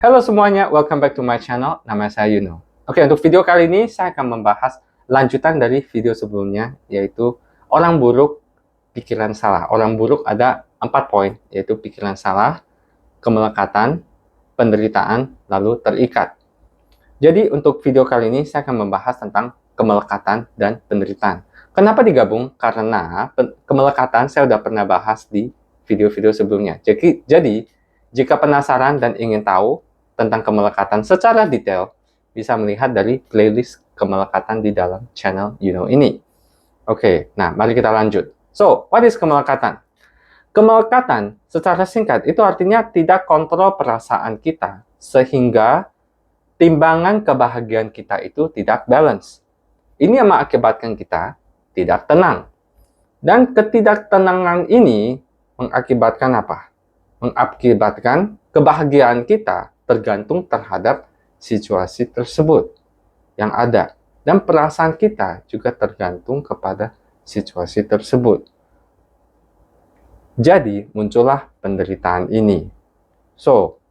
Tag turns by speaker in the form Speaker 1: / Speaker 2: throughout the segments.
Speaker 1: Halo semuanya, welcome back to my channel. Nama saya Yuno. Oke, untuk video kali ini saya akan membahas lanjutan dari video sebelumnya, yaitu orang buruk, pikiran salah. Orang buruk ada 4 poin, yaitu pikiran salah, kemelekatan, penderitaan, lalu terikat. Jadi untuk video kali ini saya akan membahas tentang kemelekatan dan penderitaan. Kenapa digabung? Karena kemelekatan saya sudah pernah bahas di video-video sebelumnya. Jadi jika penasaran dan ingin tahu tentang kemelekatan secara detail, bisa melihat dari playlist kemelekatan di dalam channel Yuno ini. Oke, nah mari kita lanjut. So, what is kemelekatan? Kemelekatan secara singkat itu artinya tidak kontrol perasaan kita, sehingga timbangan kebahagiaan kita itu tidak balance. Ini yang mengakibatkan kita tidak tenang. Dan ketidaktenangan ini mengakibatkan apa? Mengakibatkan kebahagiaan kita tergantung terhadap situasi tersebut yang ada. Dan perasaan kita juga tergantung kepada situasi tersebut. Jadi, muncullah penderitaan ini. So,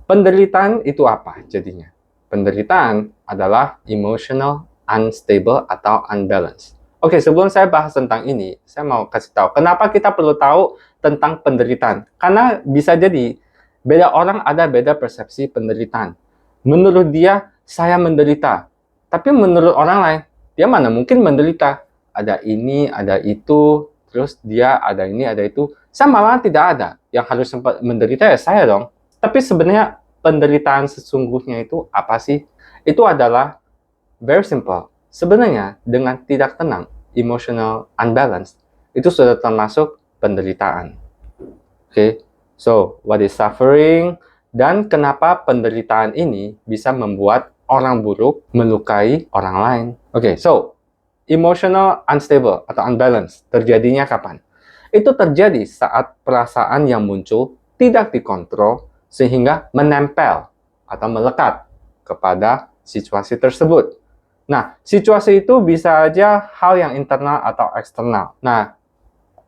Speaker 1: penderitaan itu apa jadinya? Penderitaan adalah emotional unstable atau unbalanced. Oke, sebelum saya bahas tentang ini, saya mau kasih tahu kenapa kita perlu tahu tentang penderitaan. Karena bisa jadi beda orang ada beda persepsi penderitaan. Menurut dia, saya menderita. Tapi menurut orang lain, dia mana mungkin menderita. Ada ini, ada itu, terus dia ada ini, ada itu. Saya malah tidak ada. Yang harus sempat menderita ya saya dong. Tapi sebenarnya penderitaan sesungguhnya itu apa sih? Itu adalah very simple. Sebenarnya dengan tidak tenang, emotional unbalance, itu sudah termasuk penderitaan. Oke. So, what is suffering? Dan kenapa penderitaan ini bisa membuat orang buruk melukai orang lain? Oke, so, emotional unstable atau unbalance terjadinya kapan? Itu terjadi saat perasaan yang muncul tidak dikontrol sehingga menempel atau melekat kepada situasi tersebut. Nah, situasi itu bisa aja hal yang internal atau eksternal. Nah,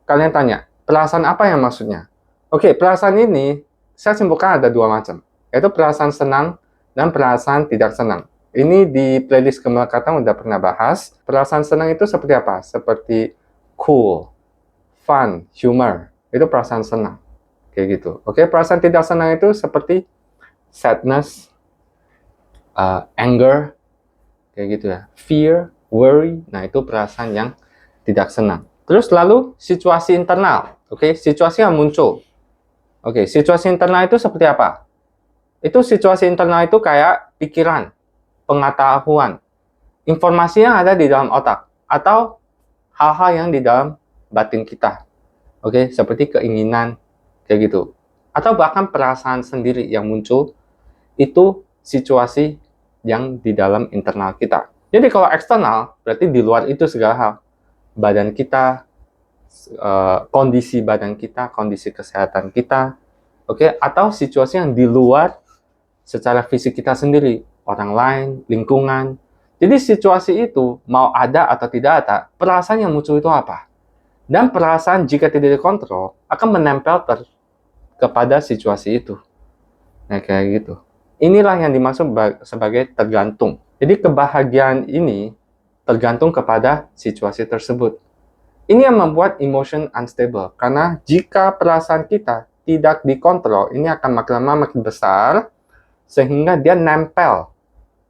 Speaker 1: kalian tanya, perasaan apa yang maksudnya? Oke, perasaan ini saya simpulkan ada dua macam, yaitu perasaan senang dan perasaan tidak senang. Ini di playlist kemelekatan udah pernah bahas. Perasaan senang itu seperti apa? Seperti cool, fun, humor. Itu perasaan senang. Kayak gitu. Oke, perasaan tidak senang itu seperti sadness, anger, kayak gitu ya. Fear, worry. Nah, itu perasaan yang tidak senang. Terus lalu situasi internal. Oke, situasi yang muncul. Oke, situasi internal itu seperti apa? Itu situasi internal itu kayak pikiran, pengetahuan, informasi yang ada di dalam otak, atau hal-hal yang di dalam batin kita. Oke, seperti keinginan, kayak gitu. Atau bahkan perasaan sendiri yang muncul, itu situasi yang di dalam internal kita. Jadi kalau eksternal, berarti di luar itu segala hal. Badan kita, kondisi badan kita, kondisi kesehatan kita, oke, atau situasi yang di luar secara fisik kita sendiri, orang lain, lingkungan. Jadi situasi itu mau ada atau tidak ada, perasaan yang muncul itu apa? Dan perasaan jika tidak dikontrol akan menempel kepada situasi itu. Nah, kayak gitu. Inilah yang dimaksud sebagai tergantung. Jadi kebahagiaan ini tergantung kepada situasi tersebut. Ini yang membuat emotion unstable. Karena jika perasaan kita tidak dikontrol, ini akan makin lama makin besar, sehingga dia nempel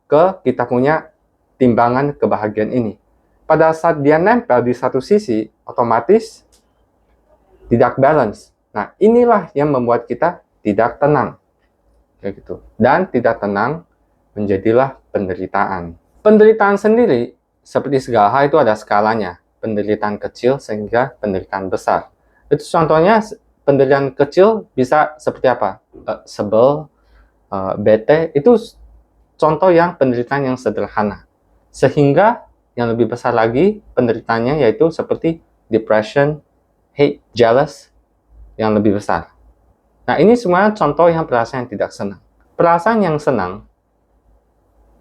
Speaker 1: ke kita punya timbangan kebahagiaan ini. Pada saat dia nempel di satu sisi, otomatis tidak balance. Nah, inilah yang membuat kita tidak tenang. Kayak gitu. Dan tidak tenang menjadilah penderitaan. Penderitaan sendiri, seperti segala hal itu ada skalanya. Penderitaan kecil sehingga penderitaan besar. Itu contohnya penderitaan kecil bisa seperti apa? Sebel, bete, itu contoh yang penderitaan yang sederhana. Sehingga yang lebih besar lagi penderitaannya yaitu seperti depression, hate, jealous, yang lebih besar. Nah, ini semua contoh yang perasaan yang tidak senang. Perasaan yang senang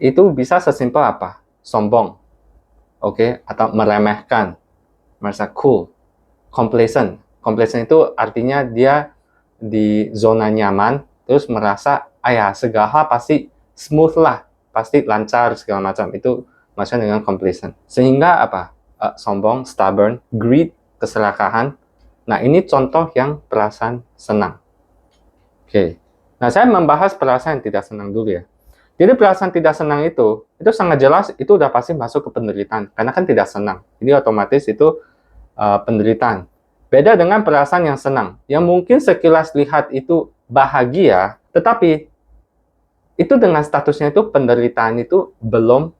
Speaker 1: itu bisa sesimpel apa? Sombong, oke, atau meremehkan, merasa cool, complacent. Complacent itu artinya dia di zona nyaman, terus merasa segala hal pasti smooth lah, pasti lancar segala macam. Itu maksudnya dengan complacent. Sehingga apa? Sombong, stubborn, greed, keserakahan. Nah, ini contoh yang perasaan senang. Oke. Nah, saya membahas perasaan yang tidak senang dulu ya. Jadi perasaan tidak senang itu sangat jelas, itu udah pasti masuk ke penderitaan. Karena kan tidak senang. Ini otomatis itu penderitaan. Beda dengan perasaan yang senang. Yang mungkin sekilas lihat itu bahagia, tetapi itu dengan statusnya itu penderitaan itu belum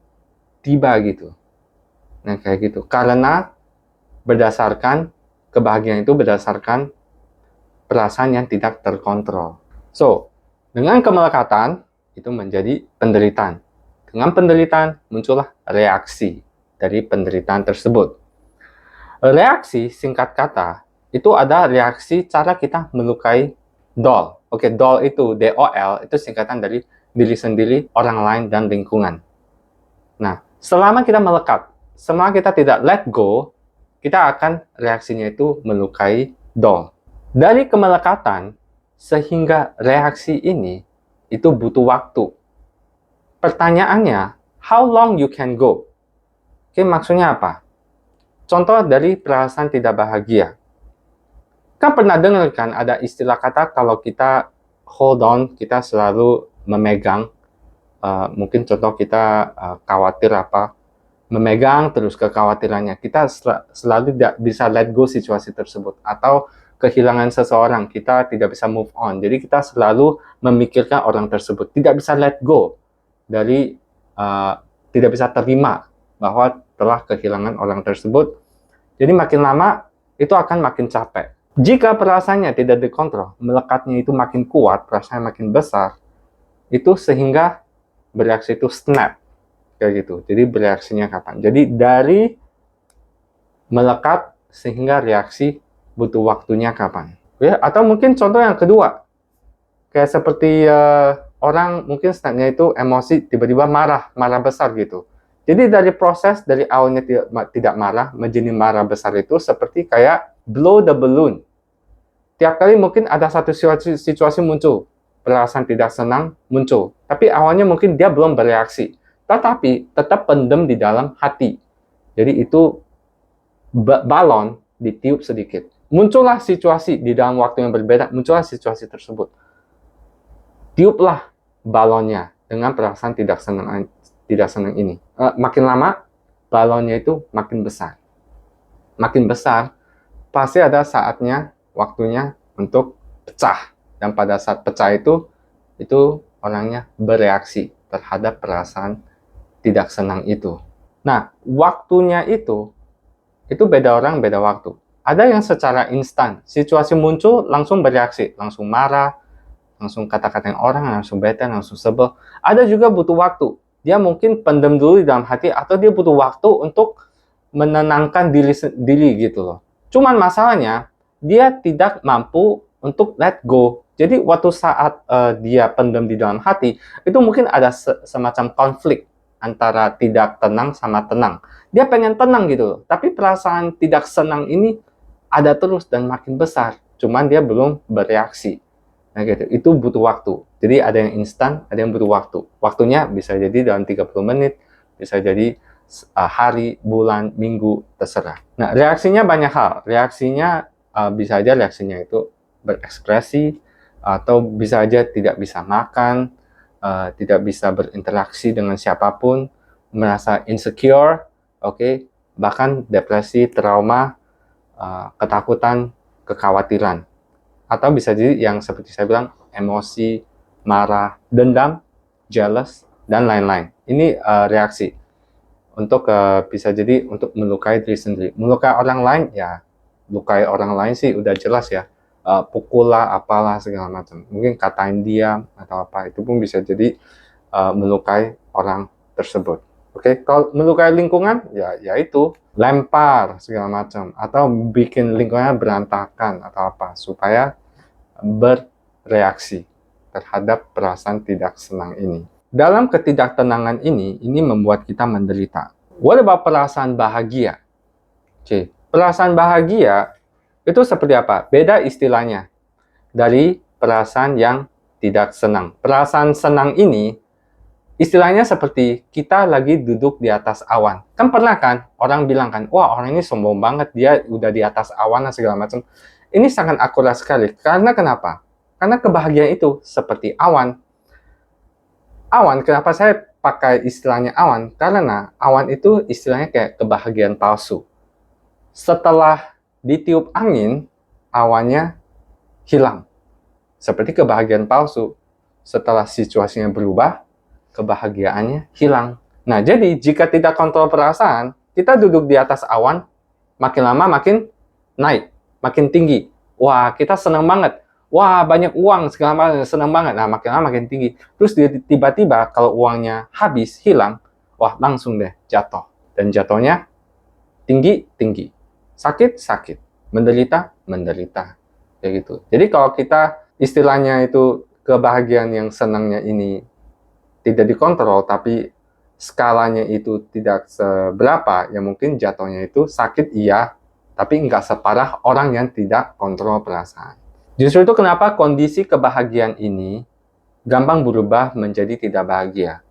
Speaker 1: tiba gitu. Nah, kayak gitu. Karena berdasarkan kebahagiaan itu berdasarkan perasaan yang tidak terkontrol. So, dengan kemelekatan itu menjadi penderitaan. Dengan penderitaan muncullah reaksi dari penderitaan tersebut. Reaksi singkat kata itu ada reaksi cara kita melukai doll. Oke, doll itu DOL itu singkatan dari diri sendiri, orang lain dan lingkungan. Nah, selama kita melekat, selama kita tidak let go, kita akan reaksinya itu melukai doll. Dari kemelekatan sehingga reaksi ini itu butuh waktu. Pertanyaannya, how long you can go? Oke, maksudnya apa? Contoh dari perasaan tidak bahagia. Kan pernah dengar kan ada istilah kata kalau kita hold on, kita selalu memegang, mungkin contoh kita khawatir apa, memegang terus kekhawatirannya. Kita selalu tidak bisa let go situasi tersebut. Atau kehilangan seseorang, kita tidak bisa move on. Jadi kita selalu memikirkan orang tersebut. Tidak bisa let go dari, tidak bisa terima bahwa telah kehilangan orang tersebut. Jadi makin lama, itu akan makin capek. Jika perasaannya tidak dikontrol, melekatnya itu makin kuat, perasaannya makin besar, itu sehingga bereaksi itu snap. Kayak gitu. Jadi bereaksinya kapan? Jadi dari melekat sehingga reaksi butuh waktunya kapan? Ya, atau mungkin contoh yang kedua, kayak seperti orang mungkin snapnya itu emosi tiba-tiba marah besar gitu. Jadi dari proses dari awalnya tidak marah menjadi marah besar itu seperti kayak blow the balloon. Tiap kali mungkin ada satu situasi muncul, perasaan tidak senang muncul, tapi awalnya mungkin dia belum bereaksi, tetapi tetap pendem di dalam hati. Jadi itu balon ditiup sedikit. Muncullah situasi di dalam waktu yang berbeda, muncullah situasi tersebut. Tiuplah balonnya dengan perasaan tidak senang ini. Makin lama, balonnya itu makin besar. Makin besar, pasti ada saatnya, waktunya untuk pecah. Dan pada saat pecah itu orangnya bereaksi terhadap perasaan tidak senang itu. Nah, waktunya itu beda orang, beda waktu. Ada yang secara instan, situasi muncul, langsung bereaksi, langsung marah, langsung kata-katain orang, langsung bete, langsung sebel. Ada juga butuh waktu. Dia mungkin pendem dulu di dalam hati, atau dia butuh waktu untuk menenangkan diri gitu loh. Cuman masalahnya, dia tidak mampu untuk let go. Jadi waktu saat dia pendem di dalam hati, itu mungkin ada semacam konflik antara tidak tenang sama tenang. Dia pengen tenang gitu, tapi perasaan tidak senang ini ada terus dan makin besar. Cuman dia belum bereaksi. Nah gitu, itu butuh waktu. Jadi ada yang instan, ada yang butuh waktu. Waktunya bisa jadi dalam 30 menit, bisa jadi hari, bulan, minggu, terserah. Nah, reaksinya banyak hal. Reaksinya bisa aja reaksinya itu berekspresi, atau bisa aja tidak bisa makan, tidak bisa berinteraksi dengan siapapun, merasa insecure, oke, bahkan depresi, trauma, ketakutan, kekhawatiran. Atau bisa jadi yang seperti saya bilang, emosi, marah, dendam, jealous, dan lain-lain. Ini reaksi. Untuk bisa jadi untuk melukai diri sendiri. Melukai orang lain, ya lukai orang lain sih udah jelas ya. Pukul lah, apalah, segala macam. Mungkin katain dia atau apa, itu pun bisa jadi melukai orang tersebut. Oke, kalau melukai lingkungan, ya itu lempar segala macam, atau bikin lingkungannya berantakan atau apa, supaya bereaksi terhadap perasaan tidak senang ini. Dalam ketidaktenangan ini membuat kita menderita. What about perasaan bahagia? Oke, perasaan bahagia itu seperti apa? Beda istilahnya dari perasaan yang tidak senang. Perasaan senang ini istilahnya seperti kita lagi duduk di atas awan. Kan pernah kan orang bilang kan, wah orang ini sombong banget, dia udah di atas awan dan segala macam. Ini sangat akurat sekali. Karena kenapa? Karena kebahagiaan itu seperti awan. Awan, kenapa saya pakai istilahnya awan? Karena awan itu istilahnya kayak kebahagiaan palsu. Setelah ditiup angin, awannya hilang. Seperti kebahagiaan palsu. Setelah situasinya berubah, kebahagiaannya hilang. Nah, jadi jika tidak kontrol perasaan, kita duduk di atas awan, makin lama makin naik, makin tinggi. Wah, kita senang banget. Wah, banyak uang, segala macam, senang banget. Nah, makin lama makin tinggi. Terus tiba-tiba kalau uangnya habis, hilang, wah langsung deh jatuh. Dan jatuhnya tinggi. Sakit, menderita. Kayak gitu. Jadi kalau kita istilahnya itu kebahagiaan yang senangnya ini tidak dikontrol, tapi skalanya itu tidak seberapa, ya mungkin jatuhnya itu sakit iya, tapi nggak separah orang yang tidak kontrol perasaan. Justru itu kenapa kondisi kebahagiaan ini gampang berubah menjadi tidak bahagia.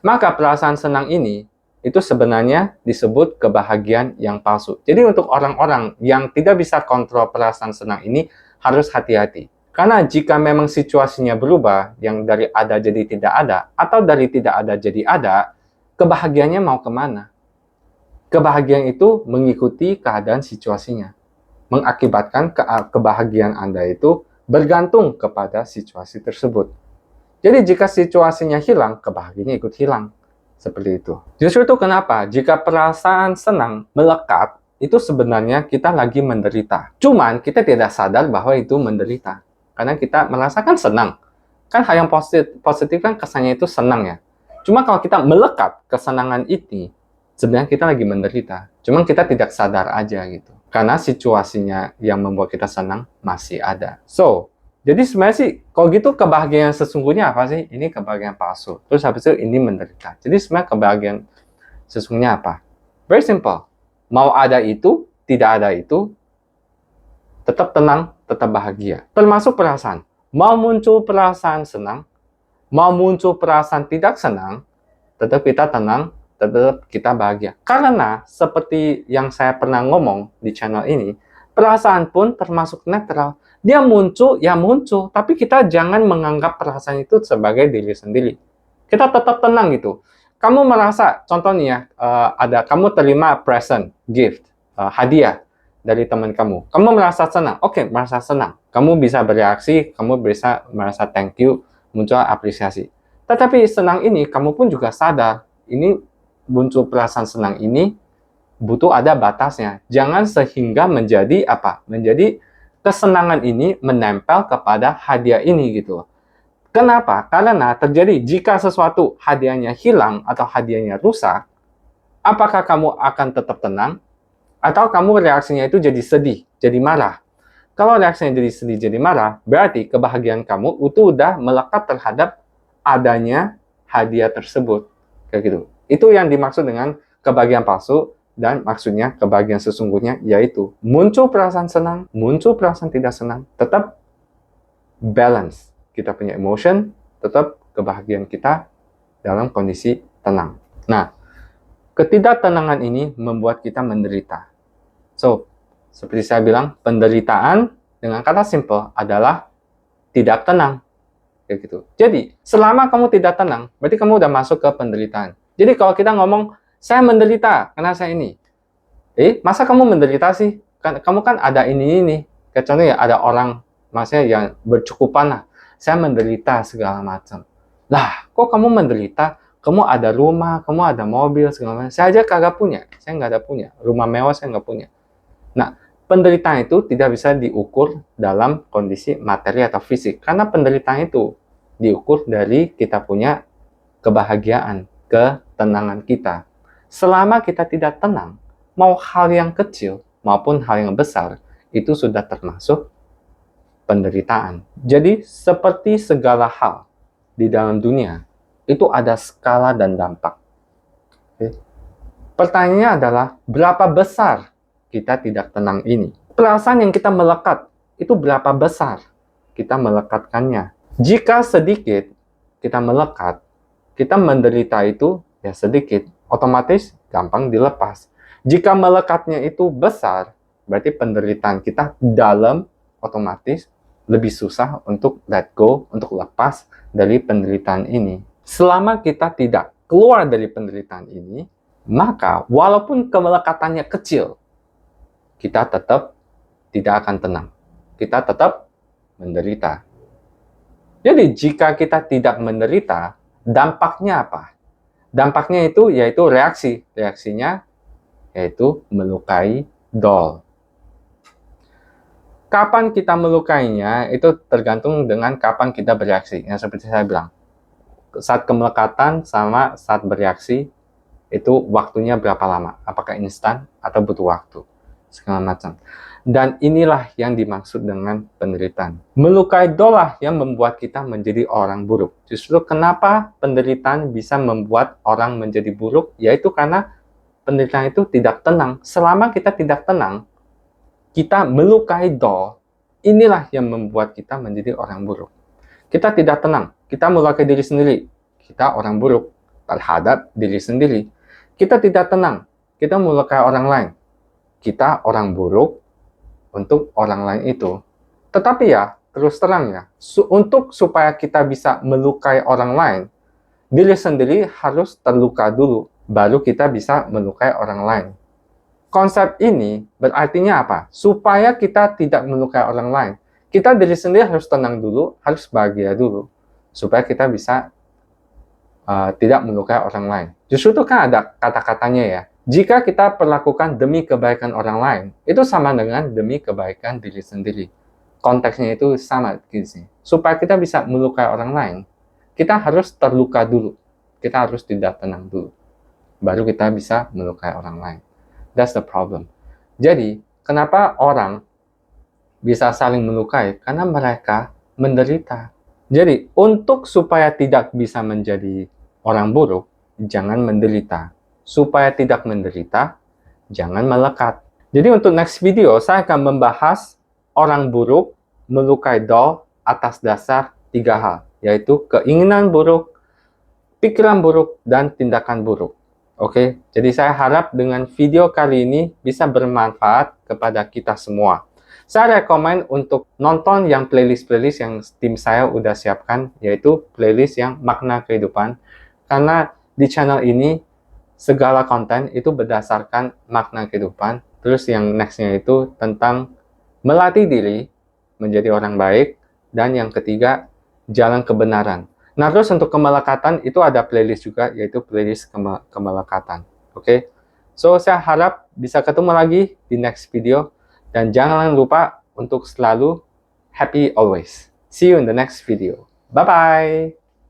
Speaker 1: Maka perasaan senang ini itu sebenarnya disebut kebahagiaan yang palsu. Jadi untuk orang-orang yang tidak bisa kontrol perasaan senang ini harus hati-hati. Karena jika memang situasinya berubah, yang dari ada jadi tidak ada, atau dari tidak ada jadi ada, kebahagiaannya mau kemana? Kebahagiaan itu mengikuti keadaan situasinya. Mengakibatkan kebahagiaan Anda itu bergantung kepada situasi tersebut. Jadi jika situasinya hilang, kebahagiaannya ikut hilang. Seperti itu. Justru itu kenapa jika perasaan senang melekat, itu sebenarnya kita lagi menderita. Cuman kita tidak sadar bahwa itu menderita. Karena kita merasakan senang. Kan hal yang positif kan kesannya itu senang ya. Cuma kalau kita melekat kesenangan ini, sebenarnya kita lagi menderita. Cuma kita tidak sadar aja gitu. Karena situasinya yang membuat kita senang masih ada. So, jadi sebenarnya sih, kalau gitu kebahagiaan sesungguhnya apa sih? Ini kebahagiaan palsu. Terus habis itu ini menderita. Jadi sebenarnya kebahagiaan sesungguhnya apa? Very simple. Mau ada itu, tidak ada itu, tetap tenang, tetap bahagia. Termasuk perasaan. Mau muncul perasaan senang, mau muncul perasaan tidak senang, tetap kita tenang, tetap kita bahagia. Karena seperti yang saya pernah ngomong di channel ini, perasaan pun termasuk netral. Dia muncul, ya muncul. Tapi kita jangan menganggap perasaan itu sebagai diri sendiri. Kita tetap tenang gitu. Kamu merasa, contohnya ada kamu terima present, gift, hadiah dari teman kamu. Kamu merasa senang. Oke, merasa senang. Kamu bisa bereaksi, kamu bisa merasa thank you, muncul apresiasi. Tetapi senang ini, kamu pun juga sadar, ini muncul perasaan senang ini butuh ada batasnya. Jangan sehingga menjadi apa? Menjadi kesenangan ini menempel kepada hadiah ini gitu. Kenapa? Karena terjadi jika sesuatu hadiahnya hilang atau hadiahnya rusak, apakah kamu akan tetap tenang? Atau kamu reaksinya itu jadi sedih, jadi marah. Kalau reaksinya jadi sedih, jadi marah, berarti kebahagiaan kamu itu udah melekat terhadap adanya hadiah tersebut. Kayak gitu. Itu yang dimaksud dengan kebahagiaan palsu, dan maksudnya kebahagiaan sesungguhnya yaitu muncul perasaan senang, muncul perasaan tidak senang, tetap balance. Kita punya emotion, tetap kebahagiaan kita dalam kondisi tenang. Nah, ketidaktenangan ini membuat kita menderita. So, seperti saya bilang, penderitaan dengan kata simple adalah tidak tenang. Kayak gitu. Jadi, selama kamu tidak tenang, berarti kamu udah masuk ke penderitaan. Jadi, kalau kita ngomong, saya menderita karena saya ini. Masa kamu menderita sih? Kamu kan ada ini. Contohnya ada orang, maksudnya yang bercukupan lah. Saya menderita segala macam. Lah, kok kamu menderita? Kamu ada rumah, kamu ada mobil, segala macam. Saya aja kagak punya. Saya nggak ada punya. Rumah mewah saya nggak punya. Nah, penderitaan itu tidak bisa diukur dalam kondisi materi atau fisik. Karena penderitaan itu diukur dari kita punya kebahagiaan, ketenangan kita. Selama kita tidak tenang, mau hal yang kecil maupun hal yang besar, itu sudah termasuk penderitaan. Jadi, seperti segala hal di dalam dunia, itu ada skala dan dampak. Oke. Pertanyaannya adalah, berapa besar kita tidak tenang ini? Perasaan yang kita melekat, itu berapa besar kita melekatkannya? Jika sedikit kita melekat, kita menderita itu ya sedikit, otomatis gampang dilepas. Jika melekatnya itu besar, berarti penderitaan kita dalam, otomatis lebih susah untuk let go, untuk lepas dari penderitaan ini. Selama kita tidak keluar dari penderitaan ini, maka walaupun kemelekatannya kecil, kita tetap tidak akan tenang. Kita tetap menderita. Jadi jika kita tidak menderita, dampaknya apa? Dampaknya itu yaitu reaksi. Reaksinya yaitu melukai doll. Kapan kita melukainya itu tergantung dengan kapan kita bereaksi. Yang seperti saya bilang, saat kemelekatan sama saat bereaksi itu waktunya berapa lama? Apakah instan atau butuh waktu? Segala macam. Dan inilah yang dimaksud dengan penderitaan. Melukai dolah yang membuat kita menjadi orang buruk. Justru kenapa penderitaan bisa membuat orang menjadi buruk? Yaitu karena penderitaan itu tidak tenang. Selama kita tidak tenang, kita melukai doll. Inilah yang membuat kita menjadi orang buruk. Kita tidak tenang. Kita melukai diri sendiri. Kita orang buruk terhadap diri sendiri. Kita tidak tenang. Kita melukai orang lain. Kita orang buruk untuk orang lain itu. Tetapi ya, terus terang ya, untuk supaya kita bisa melukai orang lain, diri sendiri harus terluka dulu, baru kita bisa melukai orang lain. Konsep ini berartinya apa? Supaya kita tidak melukai orang lain, kita diri sendiri harus tenang dulu, harus bahagia dulu, supaya kita bisa tidak melukai orang lain. Justru itu kan ada kata-katanya ya. Jika kita perlakukan demi kebaikan orang lain, itu sama dengan demi kebaikan diri sendiri. Konteksnya itu sama gitu. Supaya kita bisa melukai orang lain, kita harus terluka dulu. Kita harus tidak tenang dulu. Baru kita bisa melukai orang lain. That's the problem. Jadi, kenapa orang bisa saling melukai? Karena mereka menderita. Jadi, untuk supaya tidak bisa menjadi orang buruk, jangan menderita. Supaya tidak menderita, jangan melekat. Jadi untuk next video, saya akan membahas orang buruk melukai doll atas dasar 3 hal, yaitu keinginan buruk, pikiran buruk, dan tindakan buruk. Oke, jadi saya harap dengan video kali ini bisa bermanfaat kepada kita semua. Saya rekomen untuk nonton yang playlist-playlist yang tim saya udah siapkan, yaitu playlist yang makna kehidupan. Karena di channel ini, segala konten itu berdasarkan makna kehidupan. Terus yang nextnya itu tentang melatih diri menjadi orang baik. Dan yang ketiga, jalan kebenaran. Nah, terus untuk kemelekatan itu ada playlist juga, yaitu playlist kemelekatan. Oke? So, saya harap bisa ketemu lagi di next video. Dan jangan lupa untuk selalu happy always. See you in the next video. Bye-bye!